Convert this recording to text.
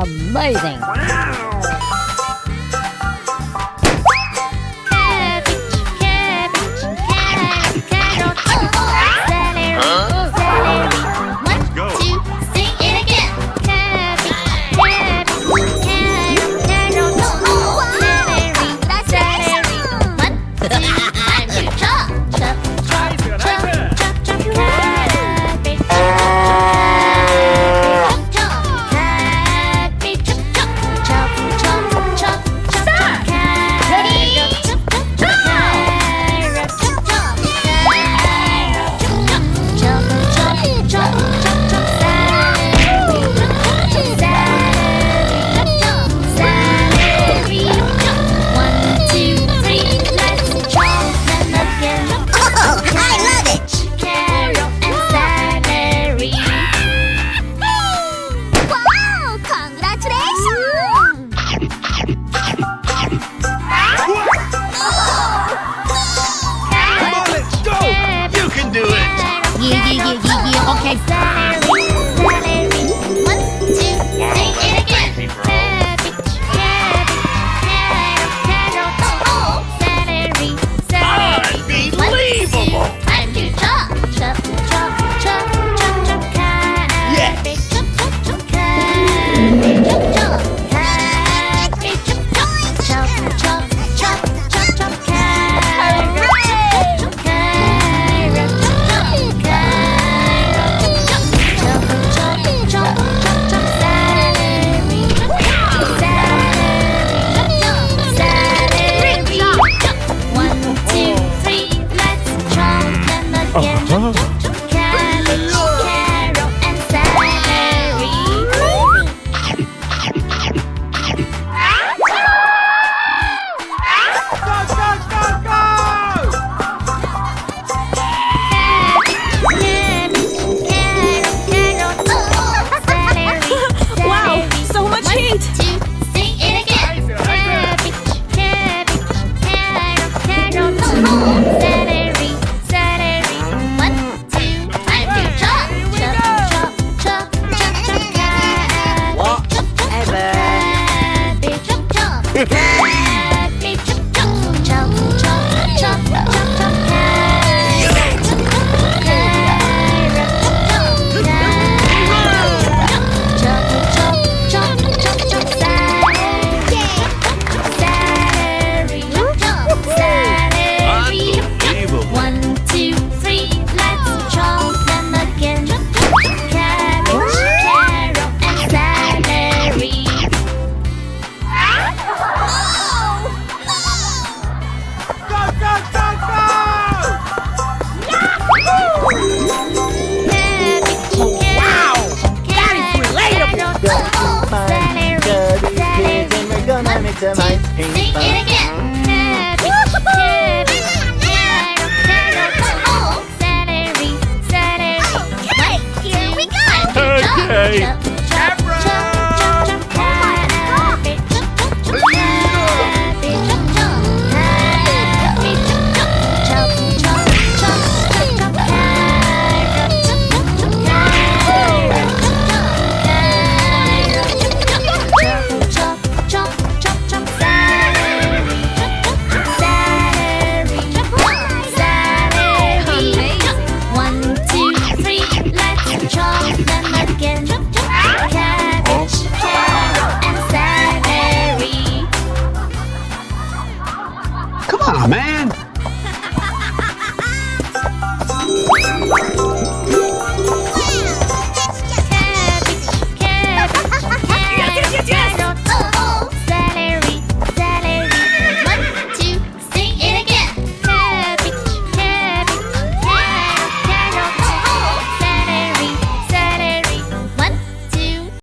Amazing! Okay. Celery, celery. 1, 2, sing it again. Cabbage, cabbage, carrot, carrot. Celery, celery. Unbelievable! 1, 2, time to chop, chop, chop, chop, chop, chop. Cabbage, chop, chop, chop. Cabbage, chop, chop. Cabbage, chop, chop, chop, chop, chop, chop, chop. Carrot, chop, chop, carrot, chop, chop, carrot, chop, chop, chop, chop, chop, chop, celery, celery, chop, chop, celery, 1, 2, 3, let's chop them again. Chop, chop, chop, cabbage, carrot, and celery. Wow, so much heat! Sing it again. Cabbage, cabbage, carrot, carrot, celery, celery. 1, 2, time to chop, chop, chop, chop, chop, chop. Cabbage, chop, chop, cabbage, chop, chop, cabbage, chop, chop, chop, chop, chop, chop, chop, chop. Carrot, chop, chop, carrot, chop, chop, chop, chop, chop, chop, chop, celery, celery, Unbelievable! 1, 2, 3, let's chop them again. Cabbage, carrot, and celery. Wow! That is relatable! Sing it again. Cabbage, carrot, celery, celery. Okay, here we go. Okay. Chop, chop, chop, chop, chop, cabbage, chop, chop, chop, cabbage, chop, chop, cabbage, chop, chop, chop, chop, chop, chop, carrot, chop, chop, chop, carrot, chop, chop, chop, chop, chop, celery, celery, celery. 1, 2, 3, let's chop them again. Cabbage, carrot, and celery. Come on, man!